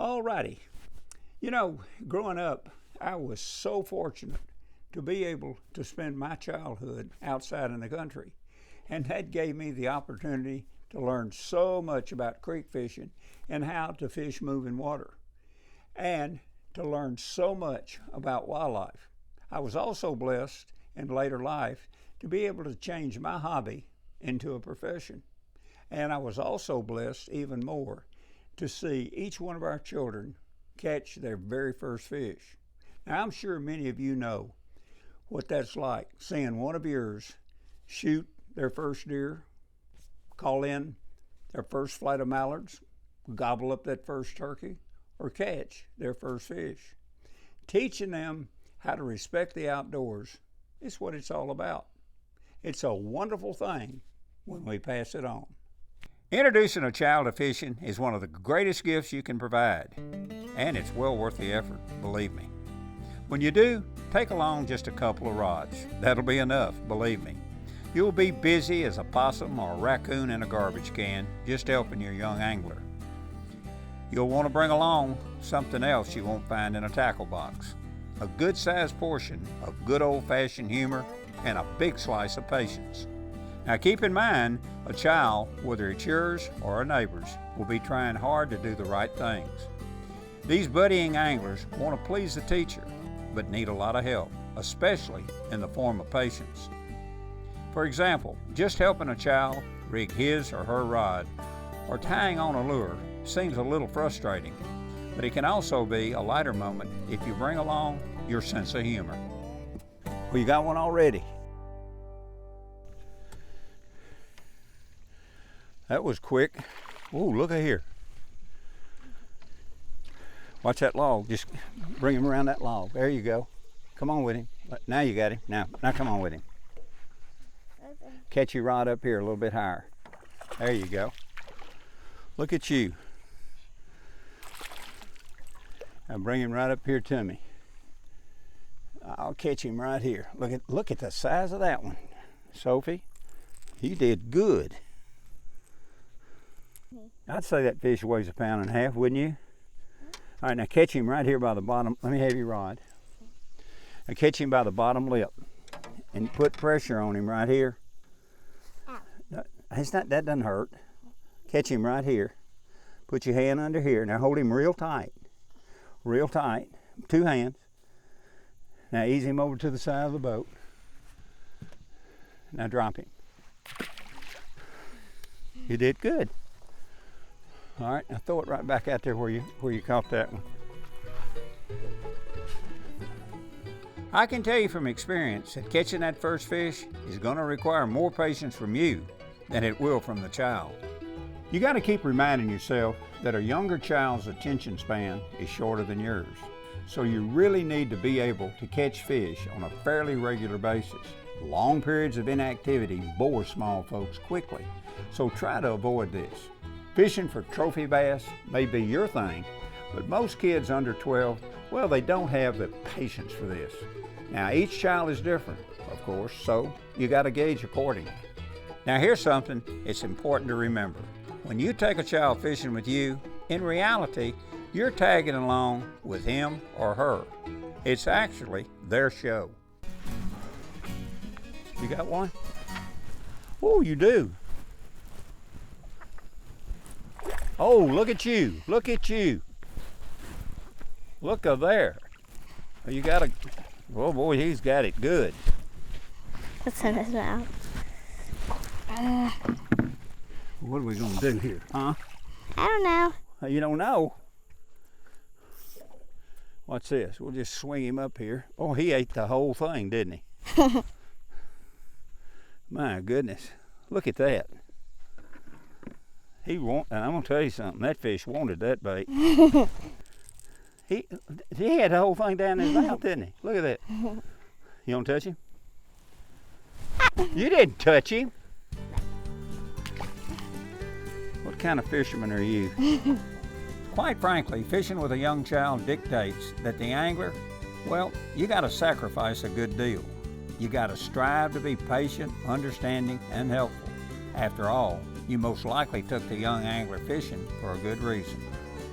Alrighty. You know, growing up, I was so fortunate to be able to spend my childhood outside in the country. And that gave me the opportunity to learn so much about creek fishing and how to fish moving water, and to learn so much about wildlife. I was also blessed in later life to be able to change my hobby into a profession. And I was also blessed even more to see each one of our children catch their very first fish. Now, I'm sure many of you know what that's like, seeing one of yours shoot their first deer, call in their first flight of mallards, gobble up that first turkey, or catch their first fish. Teaching them how to respect the outdoors is what it's all about. It's a wonderful thing when we pass it on. Introducing a child to fishing is one of the greatest gifts you can provide, and it's well worth the effort, believe me. When you do, take along just a couple of rods. That'll be enough, believe me. You'll be busy as a possum or a raccoon in a garbage can, just helping your young angler. You'll want to bring along something else you won't find in a tackle box. A good-sized portion of good old-fashioned humor and a big slice of patience. Now keep in mind, a child, whether it's yours or a neighbor's, will be trying hard to do the right things. These budding anglers want to please the teacher, but need a lot of help, especially in the form of patience. For example, just helping a child rig his or her rod or tying on a lure seems a little frustrating, but it can also be a lighter moment if you bring along your sense of humor. Well, you got one already. That was quick. Whoa, look at here. Watch that log. Just bring him around that log. There you go. Come on with him. Now you got him. Now come on with him. Okay. Catch your rod up here a little bit higher. There you go. Look at you. Now bring him right up here to me. I'll catch him right here. Look at the size of that one. Sophie, you did good. I'd say that fish weighs 1.5 pounds, wouldn't you? All right, now catch him right here by the bottom. Let me have your rod. Now catch him by the bottom lip and put pressure on him right here. Ow. That doesn't hurt. Catch him right here. Put your hand under here. Now hold him real tight. Real tight. 2 hands. Now ease him over to the side of the boat. Now drop him. You did good. All right, now throw it right back out there where you caught that one. I can tell you from experience that catching that first fish is going to require more patience from you than it will from the child. You got to keep reminding yourself that a younger child's attention span is shorter than yours. So you really need to be able to catch fish on a fairly regular basis. Long periods of inactivity bore small folks quickly, so try to avoid this. Fishing for trophy bass may be your thing, but most kids under 12, well, they don't have the patience for this. Now, each child is different, of course, so you got to gauge accordingly. Now, here's something it's important to remember. When you take a child fishing with you, in reality, you're tagging along with him or her. It's actually their show. You got one? Oh, you do. Oh, look at you. Look at you. Look up there. You got a, oh boy, he's got it good. What's in his mouth? What are we going to do here, huh? I don't know. You don't know? What's this? We'll just swing him up here. Oh, he ate the whole thing, didn't he? My goodness. Look at that. And I'm going to tell you something. That fish wanted that bait. He had the whole thing down in his mouth, didn't he? Look at that. You don't touch him? You didn't touch him. What kind of fisherman are you? Quite frankly, fishing with a young child dictates that the angler, well, you got to sacrifice a good deal. You got to strive to be patient, understanding, and helpful. After all, you most likely took the young angler fishing for a good reason.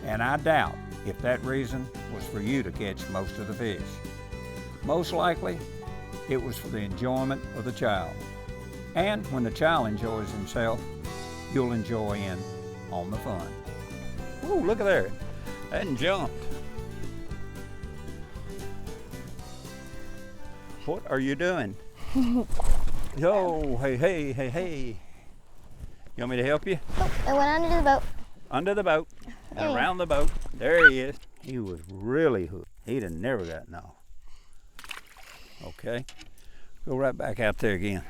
And I doubt if that reason was for you to catch most of the fish. Most likely, it was for the enjoyment of the child. And when the child enjoys himself, you'll enjoy in on the fun. Ooh, look at there. That jumped. What are you doing? Oh, hey. You want me to help you? Oh, I went under the boat. Under the boat and around the boat. There he is. He was really hooked. He'd have never gotten off. Okay. Go right back out there again.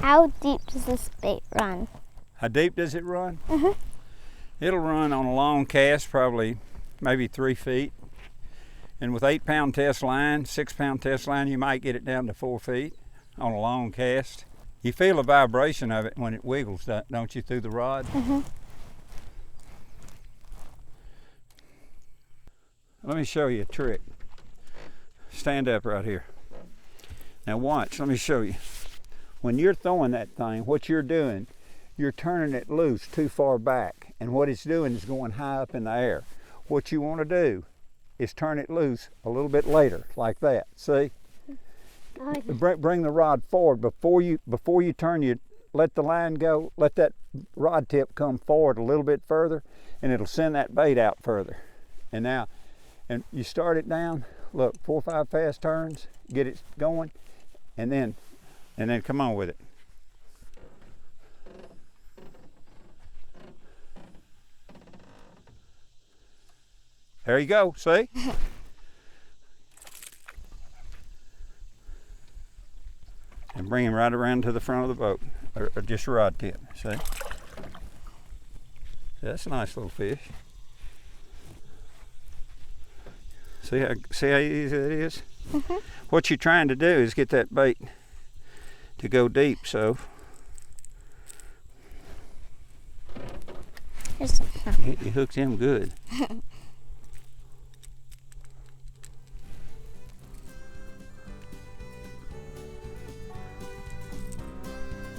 How deep does this bait run? How deep does it run? Mm-hmm. It'll run on a long cast, probably maybe 3 feet. And with 8-pound test line, 6-pound test line, you might get it down to 4 feet on a long cast. You feel the vibration of it when it wiggles, don't you, through the rod? Mm-hmm. Let me show you a trick. Stand up right here. Now watch, let me show you. When you're throwing that thing, what you're doing, you're turning it loose too far back. And what it's doing is going high up in the air. What you want to do is turn it loose a little bit later, like that. See? Bring the rod forward before you turn. You let the line go. Let that rod tip come forward a little bit further, and it'll send that bait out further. And now, and you start it down. Look, 4 or 5 fast turns. Get it going, and then come on with it. There you go. See? And bring him right around to the front of the boat, or just a rod tip, see? That's a nice little fish. See how easy it is? Mm-hmm. What you're trying to do is get that bait to go deep, so you hooked him good.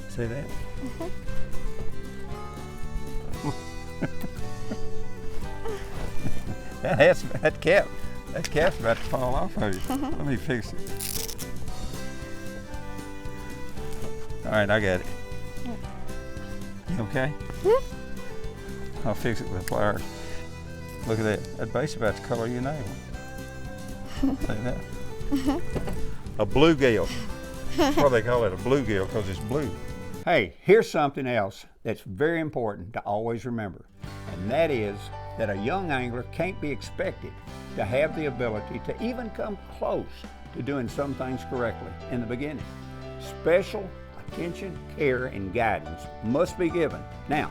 See that? Mm-hmm. That cap's about to fall off of you. Let me fix it. All right, I got it. You okay? Mm-hmm. I'll fix it with pliers. Look at that. That bait's about to color your nail. See that? A bluegill. That's why they call it a bluegill, because it's blue. Hey, here's something else that's very important to always remember, and that is that a young angler can't be expected to have the ability to even come close to doing some things correctly in the beginning. Special attention, care, and guidance must be given. Now,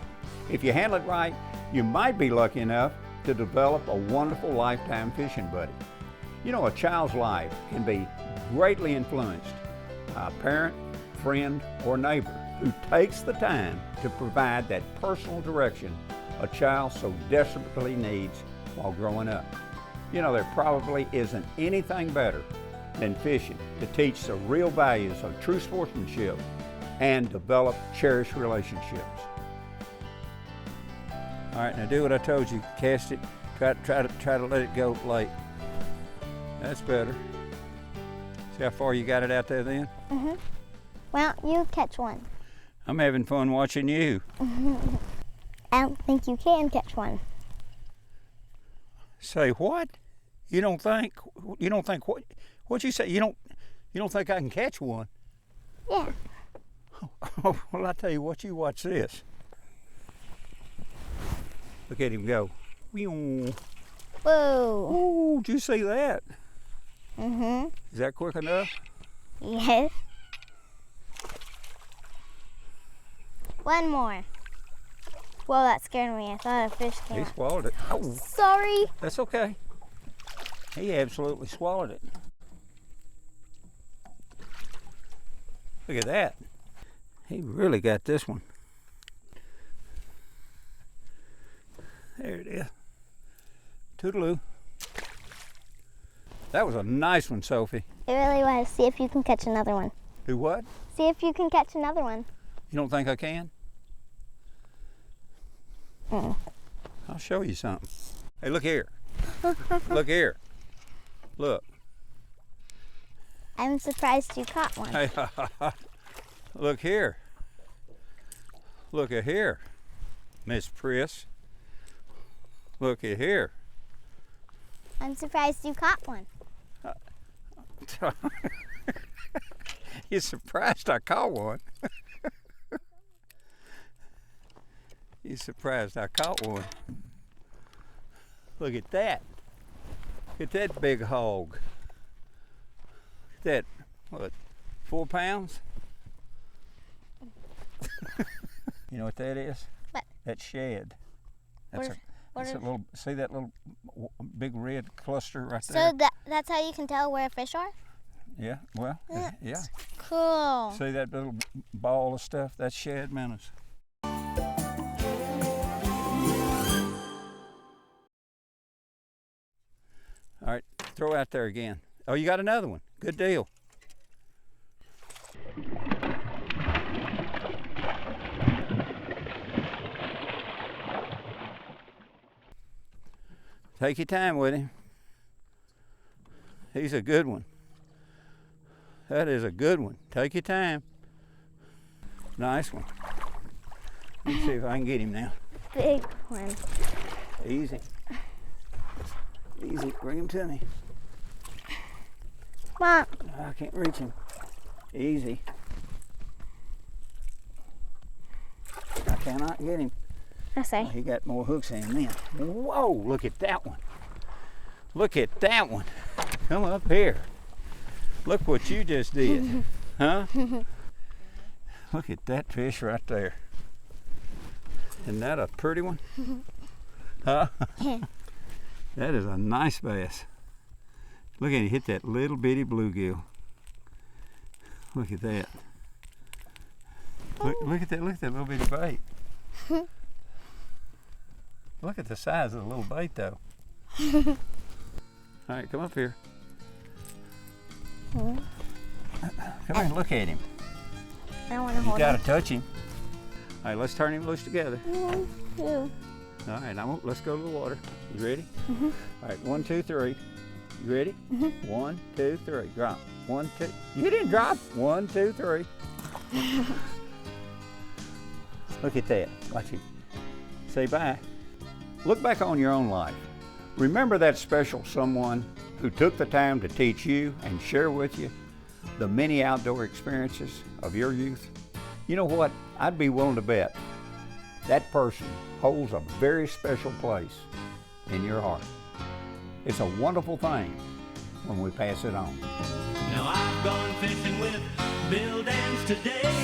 if you handle it right, you might be lucky enough to develop a wonderful lifetime fishing buddy. You know, a child's life can be greatly influenced by a parent, friend, or neighbor who takes the time to provide that personal direction a child so desperately needs while growing up. You know, there probably isn't anything better than fishing to teach the real values of true sportsmanship and develop cherished relationships. All right, now do what I told you. Cast it. Try to let it go late. That's better. See how far you got it out there then? Mm-hmm. Well, you catch one. I'm having fun watching you. I don't think you can catch one. Say what? You don't think what? What'd you say? You don't think I can catch one? Yeah. Oh, well, I tell you what. You watch this. Look at him go. Whoa. Oh, did you see that? Mm-hmm. Is that quick enough? Yes. One more. Whoa, that scared me. I thought a fish came He out. swallowed it. Oh, Sorry. that's okay. He absolutely swallowed it. Look at that. He really got this one. There it is. Toodaloo. That was a nice one, Sophie. It really was. See if you can catch another one. Do what? See if you can catch another one. You don't think I can? Mm. I'll show you something. Hey, look here. Look here. Look. I'm surprised you caught one. Hey, look here. Look at here, Miss Priss. Look at here. I'm surprised you caught one. You're surprised I caught one. You're surprised I caught one. Look at that. Look at that big hog. That, what, 4 pounds? You know what that is? What? That's shad. That's What a are- little, see that little big red cluster right So there? that's how you can tell where fish are? Yeah, well, yeah. Cool. See that little ball of stuff? That's shad minnows. All right, throw out there again. Oh, you got another one. Good deal. Take your time with him. He's a good one. That is a good one. Take your time. Nice one. Let's see if I can get him now. Big one. Easy. Easy. Bring him to me. Mom. I can't reach him. Easy. I cannot get him. I say. He got more hooks in him then. Whoa, look at that one. Look at that one. Come up here. Look what you just did. Huh? Look at that fish right there. Isn't that a pretty one? Huh? That is a nice bass. Look at him hit that little bitty bluegill. Look at that. Look at that little bitty bait. Look at the size of the little bait though. All right, come up here. Come here and look at him. I don't want to You hold gotta him. touch him. All right, let's turn him loose together. Yeah. All right, let's go to the water. You ready? All right, 1, 2, 3. You ready? 1, 2, 3. Drop. 1, 2. You didn't drop. 1, 2, 3. Look at that. Watch it. Say bye. Look back on your own life. Remember that special someone who took the time to teach you and share with you the many outdoor experiences of your youth? You know what? I'd be willing to bet that person holds a very special place in your heart. It's a wonderful thing when we pass it on. Now I've gone fishing with Bill Dance today.